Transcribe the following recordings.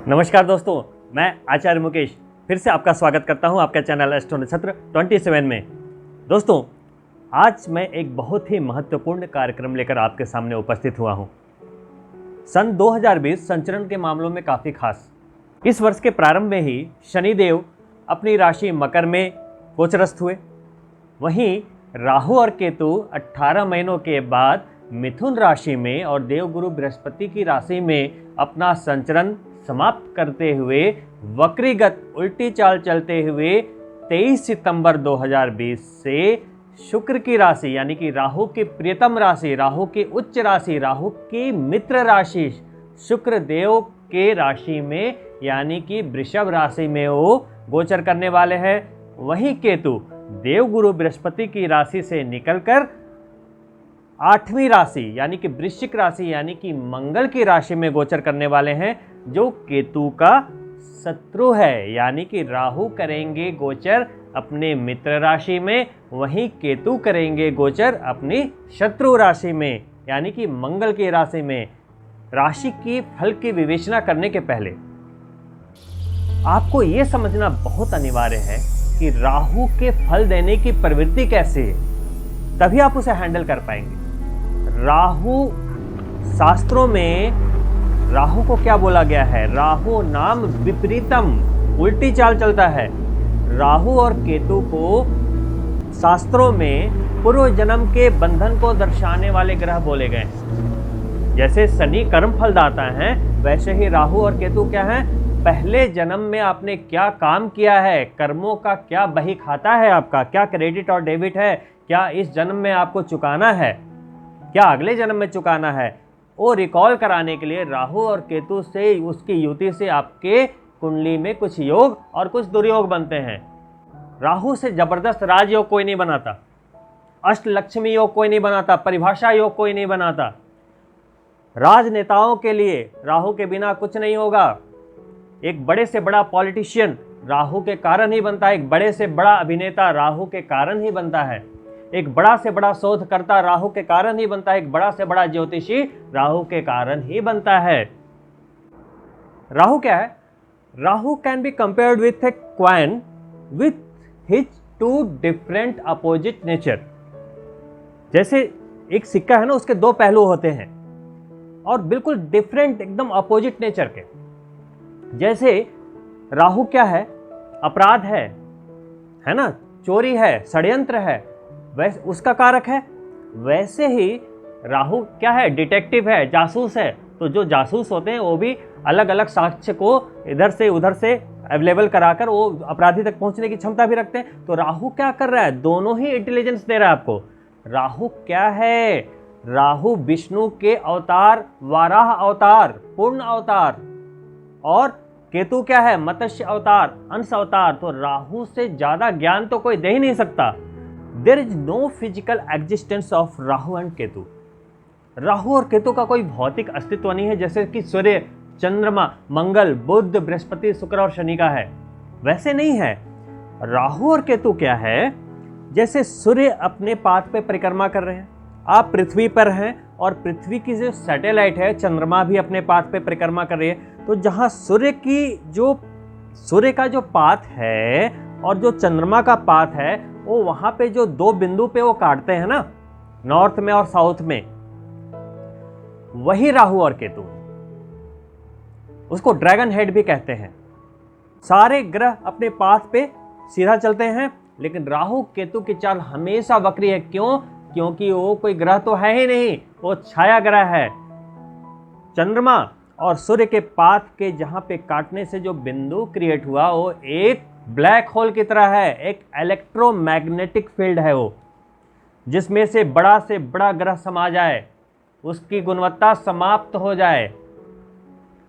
नमस्कार दोस्तों, मैं आचार्य मुकेश फिर से आपका स्वागत करता हूं आपके चैनल एस्ट्रो नक्षत्र 27 में। दोस्तों, आज मैं एक बहुत ही महत्वपूर्ण कार्यक्रम लेकर आपके सामने उपस्थित हुआ हूं। सन 2020 संचरण के मामलों में काफ़ी खास। इस वर्ष के प्रारंभ में ही शनिदेव अपनी राशि मकर में गोचरस्थ हुए। वहीं राहु और केतु 18 महीनों के बाद मिथुन राशि में और देवगुरु बृहस्पति की राशि में अपना संचरण समाप्त करते हुए वक्रीगत उल्टी चाल चलते हुए 23 सितंबर 2020 से शुक्र की राशि यानी कि राहु की प्रियतम राशि, राहु की उच्च राशि, राहु की मित्र राशि शुक्र देव के राशि में यानी कि वृषभ राशि में वो गोचर करने वाले हैं। वहीं केतु देवगुरु बृहस्पति की राशि से निकलकर 8वीं राशि यानी कि वृश्चिक राशि यानी कि मंगल की राशि में गोचर करने वाले हैं, जो केतु का शत्रु है। यानी कि राहु करेंगे गोचर अपने मित्र राशि में, वहीं केतु करेंगे गोचर अपनी शत्रु राशि में यानी कि मंगल की राशि में। राशि की फल की विवेचना करने के पहले आपको यह समझना बहुत अनिवार्य है कि राहु के फल देने की प्रवृत्ति कैसे है, तभी आप उसे हैंडल कर पाएंगे। राहु शास्त्रों में राहु को क्या बोला गया है? राहु नाम विपरीतम, उल्टी चाल चलता है। राहु और केतु को शास्त्रों में पूर्व जन्म के बंधन को दर्शाने वाले ग्रह बोले गए हैं। जैसे शनि कर्म फलदाता है, वैसे ही राहु और केतु क्या है? पहले जन्म में आपने क्या काम किया है, कर्मों का क्या बही खाता है, आपका क्या क्रेडिट और डेबिट है, क्या इस जन्म में आपको चुकाना है, क्या अगले जन्म में चुकाना है, वो रिकॉल कराने के लिए राहु और केतु से उसकी युति से आपके कुंडली में कुछ योग और कुछ दुर्योग बनते हैं। राहु से जबरदस्त राजयोग कोई नहीं बनाता, अष्टलक्ष्मी योग कोई नहीं बनाता, परिभाषा योग कोई नहीं बनाता। राजनेताओं के लिए राहु के बिना कुछ नहीं होगा। एक बड़े से बड़ा पॉलिटिशियन राहु के कारण ही बनता है, एक बड़े से बड़ा अभिनेता राहु के कारण ही बनता है, एक बड़ा से बड़ा शोधकर्ता राहु के कारण ही बनता है, एक बड़ा से बड़ा ज्योतिषी राहु के कारण ही बनता है। राहु क्या है? Rahu can be compared with a coin with his two different opposite nature. जैसे एक सिक्का है ना, उसके दो पहलू होते हैं और बिल्कुल डिफरेंट, एकदम अपोजिट नेचर के। जैसे राहु क्या है? अपराध है ना, चोरी है, षड्यंत्र है, वैसे उसका कारक है। वैसे ही राहु क्या है? डिटेक्टिव है, जासूस है। तो जो जासूस होते हैं वो भी अलग अलग साक्ष्य को इधर से उधर से अवेलेबल कराकर वो अपराधी तक पहुंचने की क्षमता भी रखते हैं। तो राहु क्या कर रहा है? दोनों ही इंटेलिजेंस दे रहा है आपको। राहु क्या है? राहु विष्णु के अवतार, वाराह अवतार, पूर्ण अवतार, और केतु क्या है? मत्स्य अवतार, अंश अवतार। तो राहु से ज्यादा ज्ञान तो कोई दे ही नहीं सकता। There is no physical existence of Rahu and Ketu. Rahu और केतु का कोई भौतिक अस्तित्व नहीं है, जैसे कि सूर्य, चंद्रमा, मंगल, बुध, बृहस्पति, शुक्र और शनि का है, वैसे नहीं है। राहु और केतु क्या है? जैसे सूर्य अपने पाथ पे परिक्रमा कर रहे हैं, आप पृथ्वी पर हैं और पृथ्वी की जो सैटेलाइट है चंद्रमा भी अपने पाथ पे परिक्रमा कर रही है। तो जहां सूर्य का जो पाथ है और जो चंद्रमा का पाथ है, वो वहां पे जो दो बिंदु पे वो काटते हैं ना, नॉर्थ में और साउथ में, वही राहु और केतु, उसको ड्रैगन हेड भी कहते हैं। सारे ग्रह अपने पाथ पे सीधा चलते हैं, लेकिन राहु केतु की चाल हमेशा वक्री है। क्यों? क्योंकि वो कोई ग्रह तो है ही नहीं, वो छाया ग्रह है। चंद्रमा और सूर्य के पाथ के जहां पे काटने से जो बिंदु क्रिएट हुआ, वो एक ब्लैक होल की तरह है, एक इलेक्ट्रोमैग्नेटिक फील्ड है वो, जिसमें से बड़ा ग्रह समा जाए, उसकी गुणवत्ता समाप्त हो जाए।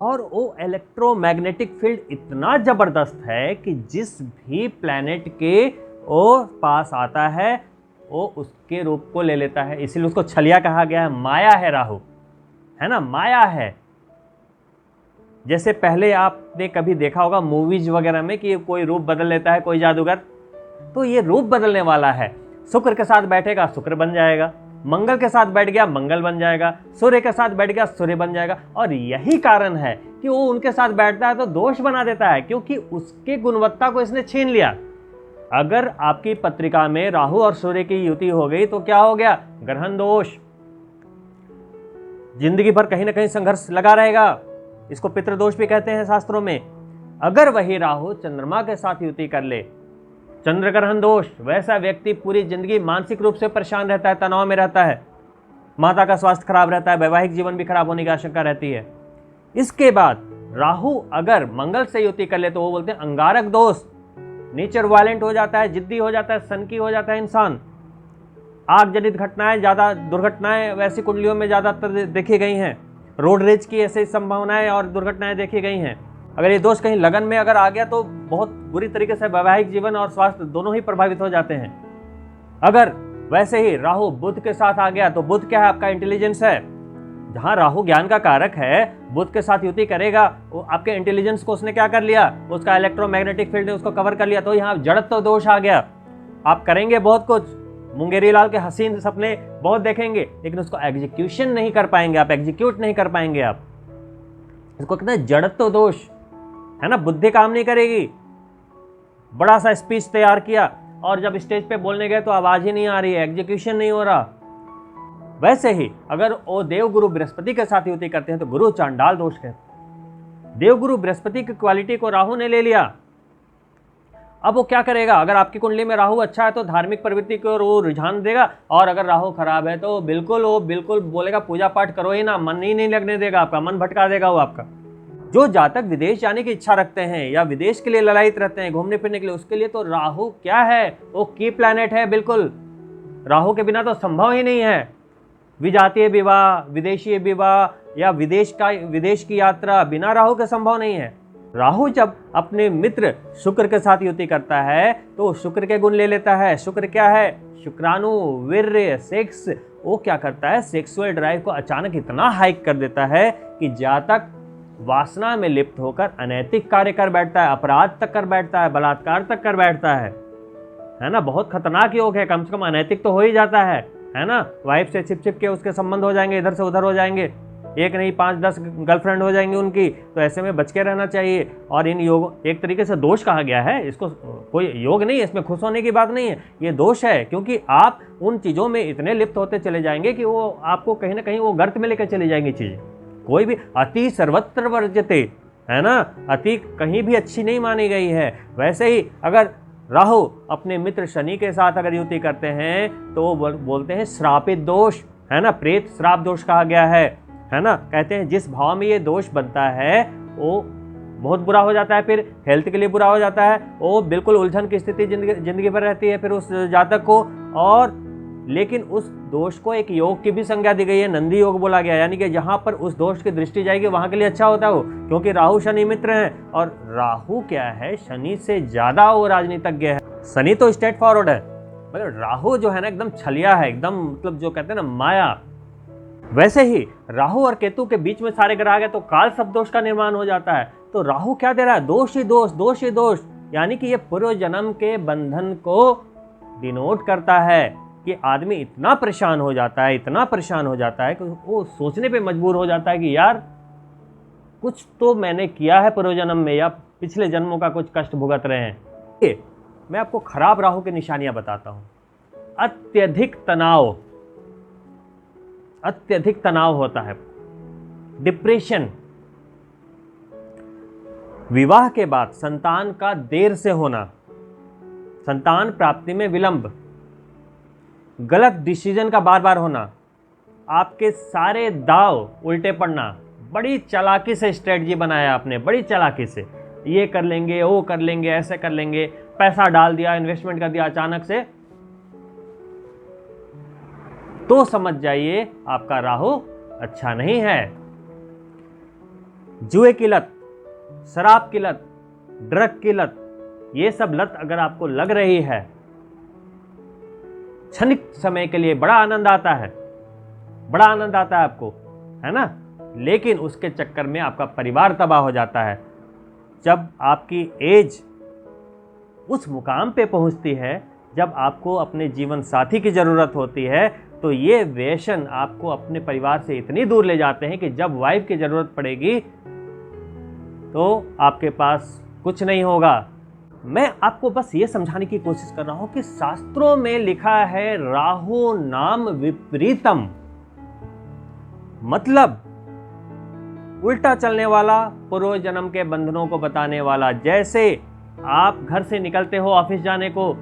और वो इलेक्ट्रोमैग्नेटिक फील्ड इतना जबरदस्त है कि जिस भी प्लैनेट के वो पास आता है वो उसके रूप को ले लेता है। इसीलिए उसको छलिया कहा गया है, माया है राहु, है ना, माया है। जैसे पहले आपने कभी देखा होगा मूवीज वगैरह में कि कोई रूप बदल लेता है कोई जादूगर, तो ये रूप बदलने वाला है। शुक्र के साथ बैठेगा शुक्र बन जाएगा, मंगल के साथ बैठ गया मंगल बन जाएगा, सूर्य के साथ बैठ गया सूर्य बन जाएगा। और यही कारण है कि वो उनके साथ बैठता है तो दोष बना देता है, क्योंकि उसके गुणवत्ता को इसने छीन लिया। अगर आपकी पत्रिका में राहु और सूर्य की युति हो गई तो क्या हो गया? ग्रहण दोष। जिंदगी भर कहीं ना कहीं संघर्ष लगा रहेगा। इसको पितृदोष भी कहते हैं शास्त्रों में। अगर वही राहु चंद्रमा के साथ युति कर ले, चंद्र ग्रहण दोष, वैसा व्यक्ति पूरी जिंदगी मानसिक रूप से परेशान रहता है, तनाव में रहता है, माता का स्वास्थ्य खराब रहता है, वैवाहिक जीवन भी खराब होने की आशंका रहती है। इसके बाद राहु अगर मंगल से युति कर ले तो वो बोलते हैं अंगारक दोष। नेचर वायलेंट हो जाता है, जिद्दी हो जाता है, सनकी हो जाता है इंसान। आग जनित घटनाएं, ज़्यादा दुर्घटनाएं वैसी कुंडलियों में ज़्यादातर देखी गई हैं। रोड रेज की ऐसी संभावनाएं और दुर्घटनाएं देखी गई हैं। अगर ये दोष कहीं लगन में अगर आ गया तो बहुत बुरी तरीके से वैवाहिक जीवन और स्वास्थ्य दोनों ही प्रभावित हो जाते हैं। अगर वैसे ही राहु बुध के साथ आ गया तो बुध क्या है? आपका इंटेलिजेंस है। जहां राहु ज्ञान का कारक है, बुध के साथ युति करेगा, वो आपके इंटेलिजेंस को उसने क्या कर लिया? उसका इलेक्ट्रोमैग्नेटिक फील्ड ने उसको कवर कर लिया। तो यहाँ जड़त्व दोष आ गया। आप करेंगे बहुत कुछ, मुंगेरी लाल के हसीन सपने बहुत देखेंगे, लेकिन उसको एग्जीक्यूशन नहीं कर पाएंगे आप, एग्जीक्यूट नहीं कर पाएंगे आप। इसको कहते हैं जड़त्व दोष, है ना। बुद्धि काम नहीं करेगी। बड़ा सा स्पीच तैयार किया और जब स्टेज पे बोलने गए तो आवाज ही नहीं आ रही है, एग्जीक्यूशन नहीं हो रहा। वैसे ही अगर वो देवगुरु बृहस्पति के साथ युति करते हैं तो गुरु चांडाल दोष कहते हैं। देवगुरु बृहस्पति की क्वालिटी को राहु ने ले लिया। अब वो क्या करेगा? अगर आपकी कुंडली में राहु अच्छा है तो धार्मिक प्रवृत्ति की ओर वो रुझान देगा, और अगर राहु खराब है तो वो बिल्कुल बोलेगा पूजा पाठ करो ही ना, मन ही नहीं लगने देगा, आपका मन भटका देगा वो आपका। जो जातक विदेश जाने की इच्छा रखते हैं या विदेश के लिए ललायित रहते हैं, घूमने फिरने के लिए, उसके लिए तो राहु क्या है? वो की प्लैनेट है बिल्कुल। राहु के बिना तो संभव ही नहीं है। विजातीय विवाह, विदेशी विवाह या विदेश की यात्रा बिना राहु के संभव नहीं है। राहु जब अपने मित्र शुक्र के साथ युति करता है तो शुक्र के गुण ले लेता है। शुक्र क्या है? शुक्राणु, वीर्य, सेक्स। वो क्या करता है? सेक्सुअल ड्राइव को अचानक इतना हाइक कर देता है कि जातक वासना में लिप्त होकर अनैतिक कार्य कर बैठता है, अपराध तक कर बैठता है, बलात्कार तक कर बैठता है ना। बहुत खतरनाक योग है। कम से कम अनैतिक तो हो ही जाता है ना। वाइफ से छिप छिप के उसके संबंध हो जाएंगे, इधर से उधर हो जाएंगे, एक नहीं 5-10 गर्लफ्रेंड हो जाएंगी उनकी। तो ऐसे में बच के रहना चाहिए। और इन योग एक तरीके से दोष कहा गया है इसको, कोई योग नहीं है, इसमें खुश होने की बात नहीं है, ये दोष है। क्योंकि आप उन चीज़ों में इतने लिप्त होते चले जाएंगे कि वो आपको कहीं ना कहीं वो गर्त में लेकर चली जाएंगी चीज़ें। कोई भी अति सर्वत्र वर्जते, है ना। अति कहीं भी अच्छी नहीं मानी गई है। वैसे ही अगर राहु अपने मित्र शनि के साथ अगर युति करते हैं तो वो बोलते हैं श्रापित दोष, है ना। प्रेत श्राप दोष कहा गया है ना। कहते हैं जिस भाव में ये दोष बनता है वो बहुत बुरा हो जाता है, फिर हेल्थ के लिए बुरा हो जाता है, वो बिल्कुल उलझन की स्थिति जिंदगी भर रहती है फिर उस जातक को। और लेकिन उस दोष को एक योग की भी संज्ञा दी गई है, नंदी योग बोला गया। यानी कि जहां पर उस दोष की दृष्टि जाएगी वहां के लिए अच्छा होता है वो, क्योंकि राहु शनि मित्र हैं। और राहु क्या है? शनि से ज्यादा वो राजनीतिज्ञ है। शनि तो स्ट्रेट फॉरवर्ड है, मगर राहु जो है ना एकदम छलिया है, एकदम मतलब जो कहते हैं ना माया। वैसे ही राहु और केतु के बीच में सारे ग्रह आ गए तो काल सब दोष का निर्माण हो जाता है। तो राहु क्या दे रहा है? दोष ही दोष, दोष ही दोष। यानी कि ये पूर्व जन्म के बंधन को डिनोट करता है कि आदमी इतना परेशान हो जाता है, इतना परेशान हो जाता है कि वो सोचने पे मजबूर हो जाता है कि यार कुछ तो मैंने किया है पूर्व जन्म में, या पिछले जन्मों का कुछ कष्ट भुगत रहे हैं। मैं आपको खराब राहु की निशानियां बताता हूं। अत्यधिक तनाव होता है, डिप्रेशन, विवाह के बाद संतान का देर से होना, संतान प्राप्ति में विलंब, गलत डिसीजन का बार बार होना, आपके सारे दाव उल्टे पड़ना। बड़ी चालाकी से स्ट्रेटजी बनाया आपने, बड़ी चालाकी से, ये कर लेंगे, वो कर लेंगे, ऐसे कर लेंगे, पैसा डाल दिया, इन्वेस्टमेंट कर दिया अचानक से, तो समझ जाइए आपका राहु अच्छा नहीं है। जुए की लत, शराब की लत, ड्रग की लत, ये सब लत अगर आपको लग रही है, क्षणिक समय के लिए बड़ा आनंद आता है, बड़ा आनंद आता है आपको, है ना। लेकिन उसके चक्कर में आपका परिवार तबाह हो जाता है। जब आपकी एज उस मुकाम पे पहुंचती है जब आपको अपने जीवन साथी की जरूरत होती है, तो ये व्यसन आपको अपने परिवार से इतनी दूर ले जाते हैं कि जब वाइफ की जरूरत पड़ेगी तो आपके पास कुछ नहीं होगा। मैं आपको बस ये समझाने की कोशिश कर रहा हूं कि शास्त्रों में लिखा है राहु नाम विपरीतम, मतलब उल्टा चलने वाला, पूर्व जन्म के बंधनों को बताने वाला। जैसे आप घर से निकलते हो ऑफिस जाने को,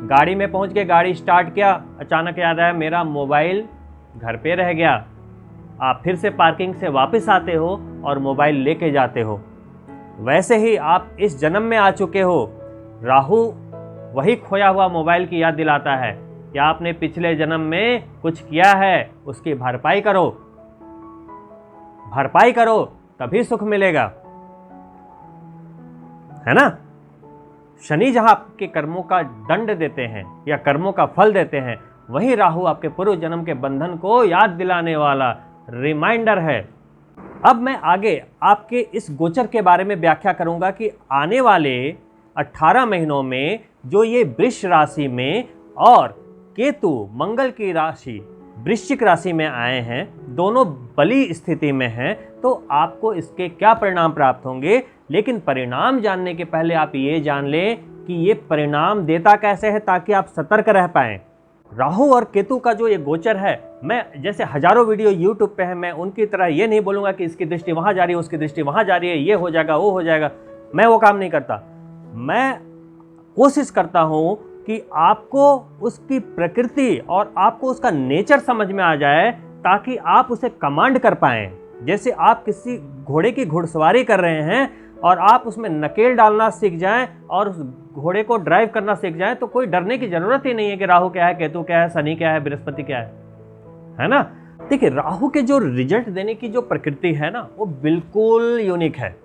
गाड़ी में पहुंच के गाड़ी स्टार्ट किया, अचानक याद आया मेरा मोबाइल घर पे रह गया। आप फिर से पार्किंग से वापस आते हो और मोबाइल लेके जाते हो। वैसे ही आप इस जन्म में आ चुके हो। राहु वही खोया हुआ मोबाइल की याद दिलाता है कि आपने पिछले जन्म में कुछ किया है, उसकी भरपाई करो, भरपाई करो, तभी सुख मिलेगा, है ना। शनि जहां आपके कर्मों का दंड देते हैं या कर्मों का फल देते हैं, वही राहु आपके पूर्व जन्म के बंधन को याद दिलाने वाला रिमाइंडर है। अब मैं आगे आपके इस गोचर के बारे में व्याख्या करूंगा कि आने वाले 18 महीनों में जो ये वृष राशि में और केतु मंगल की राशि वृश्चिक राशि में आए हैं, दोनों बली स्थिति में हैं, तो आपको इसके क्या परिणाम प्राप्त होंगे। लेकिन परिणाम जानने के पहले आप ये जान लें कि ये परिणाम देता कैसे है, ताकि आप सतर्क रह पाएं। राहु और केतु का जो ये गोचर है, मैं जैसे हजारों वीडियो YouTube पे है, मैं उनकी तरह ये नहीं बोलूँगा कि इसकी दृष्टि वहाँ जा रही है, उसकी दृष्टि वहाँ जा रही है, ये हो जाएगा, वो हो जाएगा। मैं वो काम नहीं करता। मैं कोशिश करता हूँ कि आपको उसकी प्रकृति और आपको उसका नेचर समझ में आ जाए, ताकि आप उसे कमांड कर पाएँ। जैसे आप किसी घोड़े की घुड़सवारी कर रहे हैं और आप उसमें नकेल डालना सीख जाएं और उस घोड़े को ड्राइव करना सीख जाएं, तो कोई डरने की जरूरत ही नहीं है कि राहु क्या है, केतु क्या है, शनि क्या है, बृहस्पति क्या है ना। देखिए, राहु के जो रिजल्ट देने की जो प्रकृति है ना, वो बिल्कुल यूनिक है।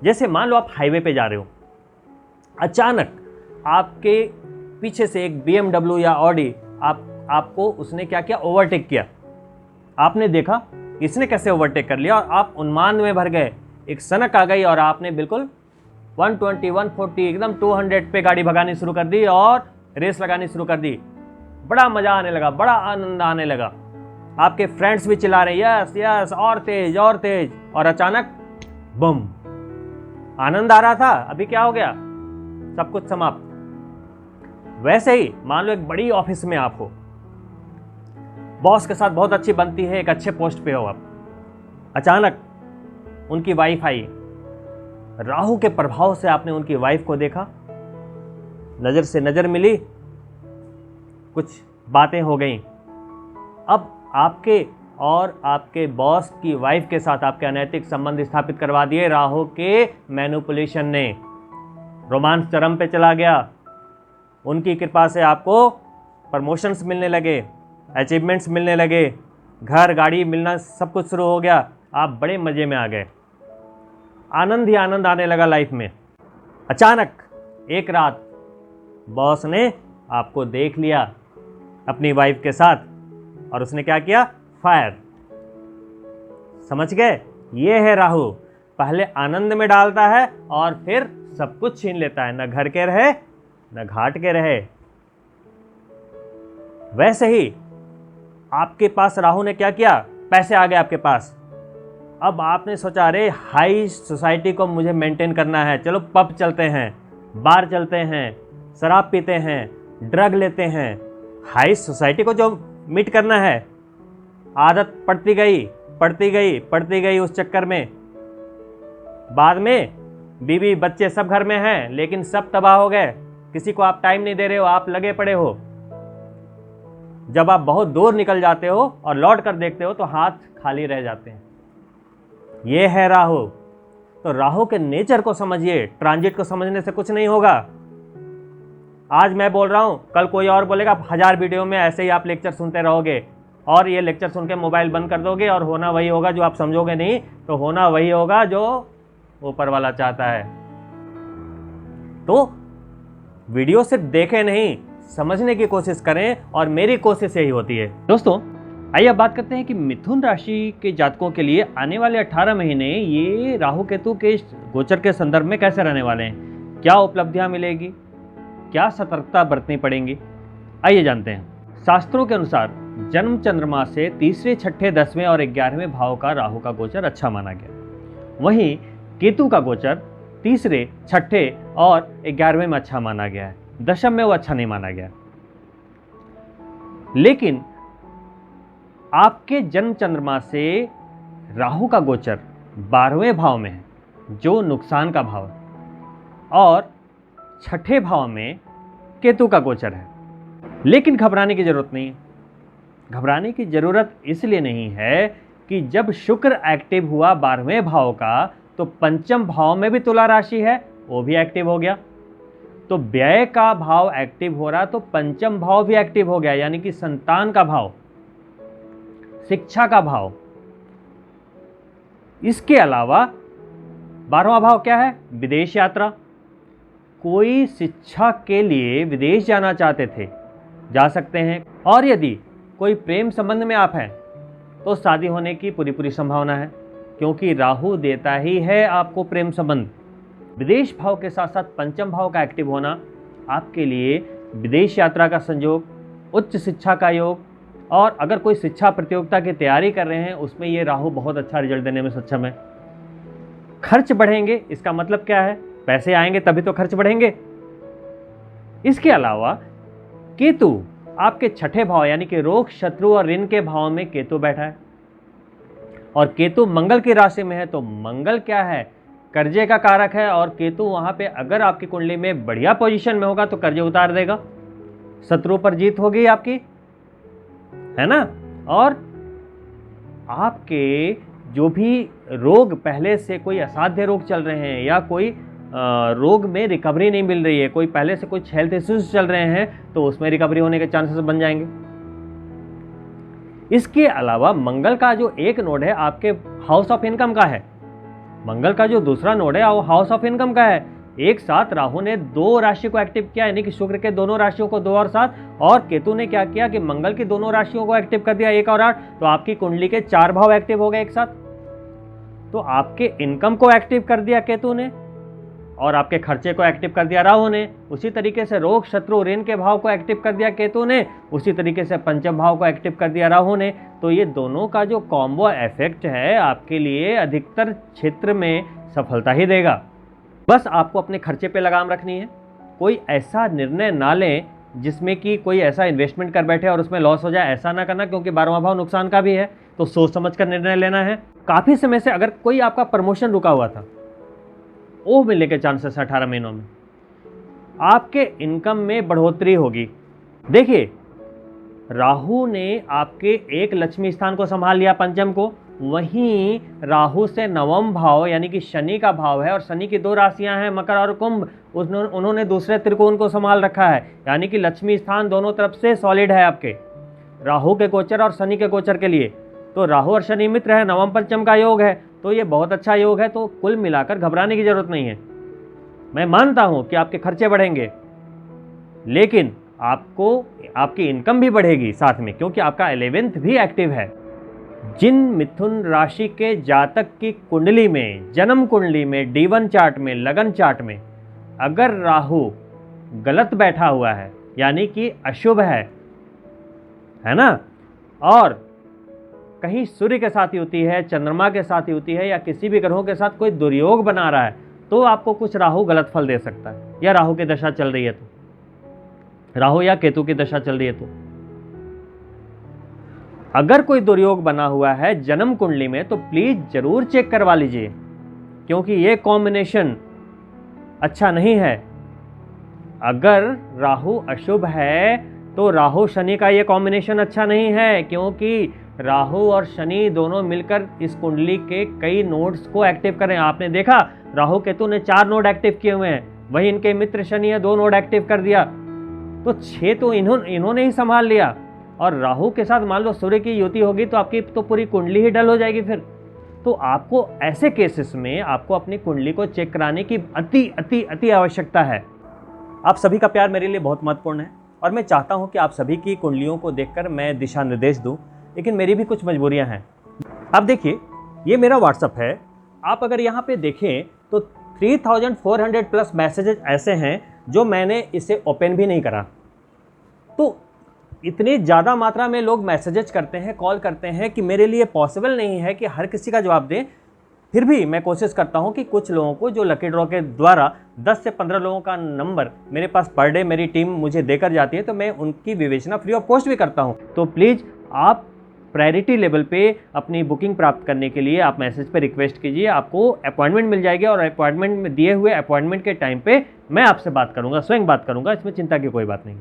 जैसे मान लो आप हाईवे पे जा रहे हो, अचानक आपके पीछे से एक BMW या ऑडी आपको उसने क्या किया, ओवरटेक किया। आपने देखा इसने कैसे ओवरटेक कर लिया और आप उन्माद में भर गए। एक सनक आ गई और आपने बिल्कुल 120, 140, एकदम 200 पे गाड़ी भगानी शुरू कर दी और रेस लगानी शुरू कर दी। बड़ा मजा आने लगा, बड़ा आनंद आने लगा। आपके फ्रेंड्स भी चिल्ला रहे यस यस, और तेज और तेज, और अचानक बम। आनंद आ रहा था, अभी क्या हो गया, सब कुछ समाप्त। वैसे ही मान लो एक बड़ी ऑफिस में आप हो, बॉस के साथ बहुत अच्छी बनती है, एक अच्छे पोस्ट पे हो आप, अचानक उनकी वाइफ आई। राहु के प्रभाव से आपने उनकी वाइफ को देखा, नजर से नजर मिली, कुछ बातें हो गई। अब आपके और आपके बॉस की वाइफ के साथ आपके अनैतिक संबंध स्थापित करवा दिए राहु के मैनिपुलेशन ने। रोमांस चरम पे चला गया। उनकी कृपा से आपको प्रमोशंस मिलने लगे, अचीवमेंट्स मिलने लगे, घर गाड़ी मिलना सब कुछ शुरू हो गया। आप बड़े मज़े में आ गए, आनंद ही आनंद आने लगा लाइफ में। अचानक एक रात बॉस ने आपको देख लिया अपनी वाइफ के साथ और उसने क्या किया, फायर। समझ गए, ये है राहु। पहले आनंद में डालता है और फिर सब कुछ छीन लेता है, न घर के रहे न घाट के रहे। वैसे ही आपके पास राहु ने क्या किया, पैसे आ गए आपके पास। अब आपने सोचा अरे हाई सोसाइटी को मुझे मेंटेन करना है, चलो पब चलते हैं, बार चलते हैं, शराब पीते हैं, ड्रग लेते हैं। हाई सोसाइटी को जो मीट करना है, आदत पड़ती गई उस चक्कर में। बाद में बीवी बच्चे सब घर में हैं, लेकिन सब तबाह हो गए। किसी को आप टाइम नहीं दे रहे हो, आप लगे पड़े हो। जब आप बहुत दूर निकल जाते हो और लौट कर देखते हो तो हाथ खाली रह जाते हैं। ये है राहु। तो राहु के नेचर को समझिए, ट्रांजिट को समझने से कुछ नहीं होगा। आज मैं बोल रहा हूं, कल कोई और बोलेगा। 1000 वीडियो में ऐसे ही आप लेक्चर सुनते रहोगे और ये लेक्चर सुन के मोबाइल बंद कर दोगे और होना वही होगा जो आप समझोगे नहीं, तो होना वही होगा जो ऊपर वाला चाहता है। तो वीडियो सिर्फ देखे नहीं, समझने की कोशिश करें, और मेरी कोशिश यही होती है। दोस्तों, आइए अब बात करते हैं कि मिथुन राशि के जातकों के लिए आने वाले 18 महीने ये राहु केतु के गोचर के संदर्भ में कैसे रहने वाले हैं, क्या उपलब्धियां मिलेगी, क्या सतर्कता बरतनी पड़ेंगी, आइए जानते हैं। शास्त्रों के अनुसार जन्म चंद्रमा से तीसरे, छठे, 10वें और 11वें भाव का राहु का गोचर अच्छा माना गया। वहीं केतु का गोचर तीसरे, छठे और 11वें में अच्छा माना गया है। दशम में वो अच्छा नहीं माना गया। लेकिन आपके जन्म चंद्रमा से राहु का गोचर 12वें भाव में है, जो नुकसान का भाव है, और छठे भाव में केतु का गोचर है। लेकिन घबराने की जरूरत नहीं है। घबराने की जरूरत इसलिए नहीं है कि जब शुक्र एक्टिव हुआ 12वें भाव का, तो पंचम भाव में भी तुला राशि है, वो भी एक्टिव हो गया। तो व्यय का भाव एक्टिव हो रहा, तो पंचम भाव भी एक्टिव हो गया, यानी कि संतान का भाव, शिक्षा का भाव। इसके अलावा 12वां भाव क्या है? विदेश यात्रा। कोई शिक्षा के लिए विदेश जाना चाहते थे, जा सकते हैं। और यदि कोई प्रेम संबंध में आप हैं, तो शादी होने की पूरी संभावना है, क्योंकि राहु देता ही है आपको प्रेम संबंध। विदेश भाव के साथ साथ पंचम भाव का एक्टिव होना आपके लिए विदेश यात्रा का संयोग, उच्च शिक्षा का योग, और अगर कोई शिक्षा प्रतियोगिता की तैयारी कर रहे हैं, उसमें ये राहु बहुत अच्छा रिजल्ट देने में सक्षम है। खर्च बढ़ेंगे, इसका मतलब क्या है? पैसे आएंगे तभी तो खर्च बढ़ेंगे। इसके अलावा केतु आपके छठे भाव, यानी कि रोग, शत्रु और ऋण के भाव में केतु बैठा है, और केतु मंगल की राशि में है। तो मंगल क्या है? कर्जे का कारक है, और केतु वहां पे अगर आपकी कुंडली में बढ़िया पोजीशन में होगा तो कर्जे उतार देगा, शत्रु पर जीत होगी आपकी, है ना। और आपके जो भी रोग, पहले से कोई असाध्य रोग चल रहे हैं या कोई रोग में रिकवरी नहीं मिल रही है, कोई पहले से कुछ हेल्थ इश्यूज चल रहे हैं, तो उसमें रिकवरी होने के चांसेस बन जाएंगे। इसके अलावा मंगल का जो एक नोड है आपके हाउस ऑफ इनकम का है, मंगल का जो दूसरा नोड है वो हाउस ऑफ इनकम का है। एक साथ राहु ने 2 राशि को एक्टिव किया, यानी कि शुक्र के दोनों राशियों को 2 और 7, और केतु ने क्या किया कि मंगल की दोनों राशियों को एक्टिव कर दिया, 1 और 8। तो आपकी कुंडली के 4 भाव एक्टिव हो गए एक साथ। तो आपके इनकम को एक्टिव कर दिया केतु ने, और आपके खर्चे को एक्टिव कर दिया राहु ने। उसी तरीके से रोग, शत्रु, ऋण के भाव को एक्टिव कर दिया केतु ने, उसी तरीके से पंचम भाव को एक्टिव कर दिया राहु ने। तो ये दोनों का जो कॉम्बो इफेक्ट है आपके लिए अधिकतर क्षेत्र में सफलता ही देगा। बस आपको अपने खर्चे पे लगाम रखनी है। कोई ऐसा निर्णय ना लें जिसमें कि कोई ऐसा इन्वेस्टमेंट कर बैठे और उसमें लॉस हो जाए, ऐसा ना करना, क्योंकि 12वां भाव नुकसान का भी है। तो सोच समझ कर निर्णय लेना है। काफ़ी समय से अगर कोई आपका प्रमोशन रुका हुआ था, वो मिलने के चांसेस 18 महीनों में आपके इनकम में बढ़ोतरी होगी। देखिए, राहु ने आपके एक लक्ष्मी स्थान को संभाल लिया, पंचम को। वहीं राहु से नवम भाव, यानी कि शनि का भाव है, और शनि की 2 राशियां हैं, मकर और कुंभ, उन्होंने दूसरे त्रिकोण को संभाल रखा है। यानी कि लक्ष्मी स्थान दोनों तरफ से सॉलिड है आपके, राहु के गोचर और शनि के गोचर के लिए। तो राहु और शनि मित्र है, नवम पंचम का योग है, तो ये बहुत अच्छा योग है। तो कुल मिलाकर घबराने की जरूरत नहीं है। मैं मानता हूं कि आपके खर्चे बढ़ेंगे, लेकिन आपको आपकी इनकम भी बढ़ेगी साथ में, क्योंकि आपका 11th भी एक्टिव है। जिन मिथुन राशि के जातक की कुंडली में, जन्म कुंडली में, D1 चार्ट में, लगन चार्ट में अगर राहु गलत बैठा हुआ है, यानी कि अशुभ है ना, और कहीं सूर्य के साथ युति है, चंद्रमा के साथ युति है, या किसी भी ग्रहों के साथ कोई दुर्योग बना रहा है, तो आपको कुछ राहु गलत फल दे सकता है। या राहु की दशा चल रही है तो, राहु या केतु की दशा चल रही है तो। अगर कोई दुर्योग बना हुआ है जन्म कुंडली में, तो प्लीज जरूर चेक करवा लीजिए, क्योंकि ये कॉम्बिनेशन अच्छा नहीं है। अगर राहु अशुभ है तो राहु शनि का ये कॉम्बिनेशन अच्छा नहीं है, क्योंकि राहु और शनि दोनों मिलकर इस कुंडली के कई नोड्स को एक्टिव कर रहे हैं। आपने देखा, राहु केतु ने 4 नोड एक्टिव किए हुए हैं, वही इनके मित्र शनि है 2 नोड एक्टिव कर दिया, तो 6 तो इन्होंने ही संभाल लिया। और राहु के साथ मान लो सूर्य की युति होगी तो आपकी तो पूरी कुंडली ही डल हो जाएगी फिर। तो आपको ऐसे केसेस में आपको अपनी कुंडली को चेक कराने की अति अति अति आवश्यकता है। आप सभी का प्यार मेरे लिए बहुत महत्वपूर्ण है, और मैं चाहता हूं कि आप सभी की कुंडलियों को देखकर मैं दिशा निर्देश दूं, लेकिन मेरी भी कुछ मजबूरियां हैं। आप देखिए, ये मेरा व्हाट्सअप है। आप अगर यहाँ पे देखें तो 3400 प्लस मैसेजेस ऐसे हैं जो मैंने इसे ओपन भी नहीं करा। तो इतनी ज़्यादा मात्रा में लोग मैसेजेस करते हैं, कॉल करते हैं कि मेरे लिए पॉसिबल नहीं है कि हर किसी का जवाब दें। फिर भी मैं कोशिश करता हूं कि कुछ लोगों को, जो लकी ड्रॉ के द्वारा 10 से 15 लोगों का नंबर मेरे पास पर डे मेरी टीम मुझे देकर जाती है, तो मैं उनकी विवेचना फ्री ऑफ कॉस्ट भी करता हूं। तो प्लीज़ आप प्रायोरिटी लेवल पे अपनी बुकिंग प्राप्त करने के लिए आप मैसेज पे रिक्वेस्ट कीजिए, आपको अपॉइंटमेंट मिल जाएगी और अपॉइंटमेंट में दिए हुए अपॉइंटमेंट के टाइम पे मैं आपसे बात करूंगा, स्वयं बात करूंगा, इसमें चिंता की कोई बात नहीं।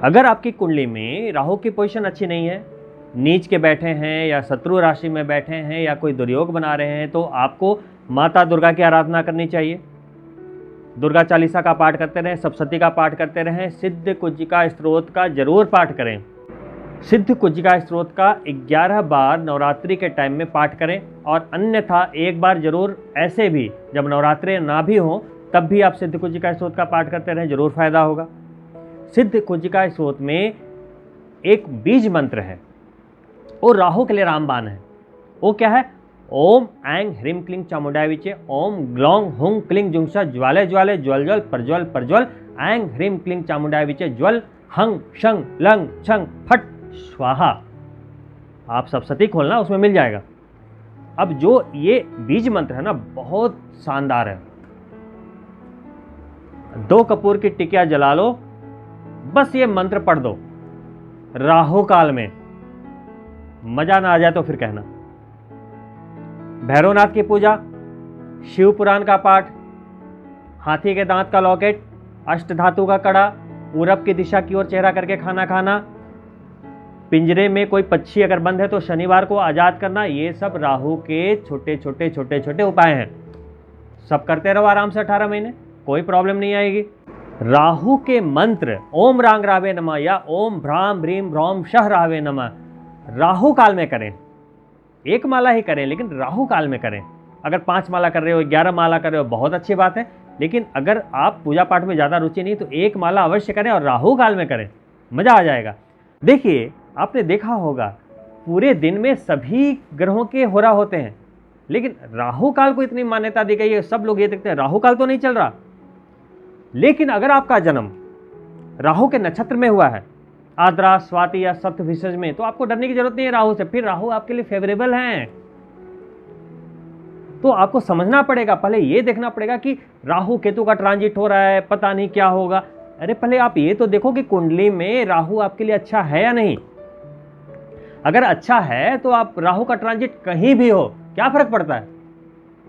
अगर आपकी कुंडली में राहु की पोजीशन अच्छी नहीं है, नीच के बैठे हैं या शत्रु राशि में बैठे हैं या कोई दुर्योग बना रहे हैं, तो आपको माता दुर्गा की आराधना करनी चाहिए। दुर्गा चालीसा का पाठ करते रहें, सप्तशती का पाठ करते रहें, सिद्ध कुंजिका स्तोत्र का जरूर पाठ करें। सिद्ध कुंजिका स्तोत्र का 11 बार नवरात्रि के टाइम में पाठ करें और अन्यथा एक बार जरूर ऐसे भी जब नवरात्रि ना भी हो तब भी आप सिद्ध कुंजिका स्तोत्र का पाठ करते रहें, जरूर फायदा होगा। सिद्ध कुंजिका स्तोत्र में एक बीज मंत्र है, वो राहु के लिए रामबाण है। वो क्या है? ओम ऐंग ह्रीम क्लीं चामुंडाय विचे, ओम ग्लौंग हुं क्लीं जुंसा ज्वाले ज्वाले ज्वल ज्वल प्रज्वल प्रज्वल, ऐंग ह्रीम क्लीं चामुंडाय विचे ज्वल हंग शंग लंग छंग फट स्वाहा। आप सप्तशती खोलना, उसमें मिल जाएगा। अब जो ये बीज मंत्र है ना, बहुत शानदार है। 2 कपूर की टिकिया जला लो, बस ये मंत्र पढ़ दो राहु काल में, मजा ना आ जाए तो फिर कहना। भैरवनाथ की पूजा, शिव पुराण का पाठ, हाथी के दांत का लॉकेट, अष्ट धातु का कड़ा, पूरब की दिशा की ओर चेहरा करके खाना खाना, पिंजरे में कोई पक्षी अगर बंद है तो शनिवार को आजाद करना, ये सब राहु के छोटे छोटे छोटे छोटे उपाय हैं। सब करते रहो आराम से 18 महीने, कोई प्रॉब्लम नहीं आएगी। राहु के मंत्र ओम रांग रावे नमः या ओम भ्राम भ्रीम भ्रौम शह रावे नमः राहु काल में करें। एक माला ही करें, लेकिन राहु काल में करें। अगर 5 माला कर रहे हो, 11 माला कर रहे हो, बहुत अच्छी बात है। लेकिन अगर आप पूजा पाठ में ज़्यादा रुचि नहीं, तो 1 माला अवश्य करें और राहु काल में करें, मज़ा आ जाएगा। देखिए, आपने देखा होगा पूरे दिन में सभी ग्रहों के होरा होते हैं, लेकिन राहु काल को इतनी मान्यता दी गई है। सब लोग ये देखते हैं राहु काल तो नहीं चल रहा। लेकिन अगर आपका जन्म राहु के नक्षत्र में हुआ है, आद्रा, स्वाति या सप्तभिषज में, तो आपको डरने की जरूरत नहीं है राहु से। फिर राहु आपके लिए फेवरेबल हैं। तो आपको समझना पड़ेगा, पहले ये देखना पड़ेगा कि राहु केतु का ट्रांजिट हो रहा है, पता नहीं क्या होगा। अरे पहले आप ये तो देखो कि कुंडली में राहु आपके लिए अच्छा है या नहीं। अगर अच्छा है तो आप राहु का ट्रांजिट कहीं भी हो, क्या फर्क पड़ता है?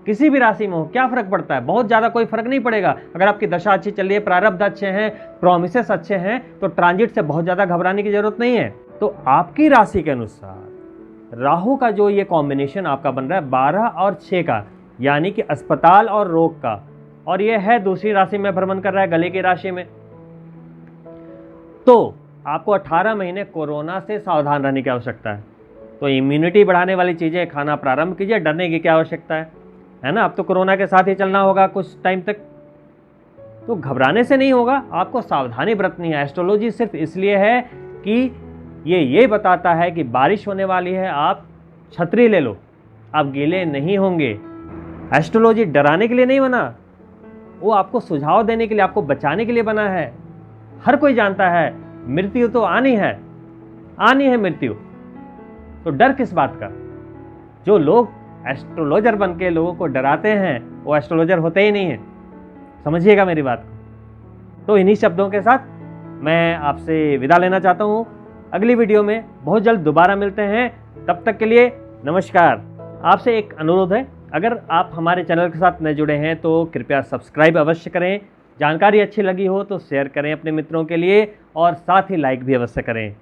किसी भी राशि में हो, क्या फर्क पड़ता है? बहुत ज्यादा कोई फर्क नहीं पड़ेगा। अगर आपकी दशा अच्छी चल रही है, प्रारब्ध अच्छे हैं, प्रोमिसेस अच्छे हैं, तो ट्रांजिट से बहुत ज्यादा घबराने की जरूरत नहीं है। तो आपकी राशि के अनुसार राहु का जो ये कॉम्बिनेशन आपका बन रहा है 12 और 6 का, यानी कि अस्पताल और रोग का, और ये है दूसरी राशि में भ्रमण कर रहा है, गले की राशि में, तो आपको 18 महीने कोरोना से सावधान रहने की आवश्यकता है। तो इम्यूनिटी बढ़ाने वाली चीजें खाना प्रारंभ कीजिए, डरने की क्या आवश्यकता है ना। अब तो कोरोना के साथ ही चलना होगा कुछ टाइम तक, तो घबराने से नहीं होगा, आपको सावधानी बरतनी है। एस्ट्रोलॉजी सिर्फ इसलिए है कि ये बताता है कि बारिश होने वाली है, आप छतरी ले लो, आप गीले नहीं होंगे। एस्ट्रोलॉजी डराने के लिए नहीं बना, वो आपको सुझाव देने के लिए, आपको बचाने के लिए बना है। हर कोई जानता है मृत्यु तो आनी है मृत्यु, तो डर किस बात का? जो लोग एस्ट्रोलॉजर बन के लोगों को डराते हैं, वो एस्ट्रोलॉजर होते ही नहीं है, समझिएगा मेरी बात को। तो इन्हीं शब्दों के साथ मैं आपसे विदा लेना चाहता हूँ। अगली वीडियो में बहुत जल्द दोबारा मिलते हैं, तब तक के लिए नमस्कार। आपसे एक अनुरोध है, अगर आप हमारे चैनल के साथ नए जुड़े हैं तो कृपया सब्सक्राइब अवश्य करें। जानकारी अच्छी लगी हो तो शेयर करें अपने मित्रों के लिए, और साथ ही लाइक भी अवश्य करें।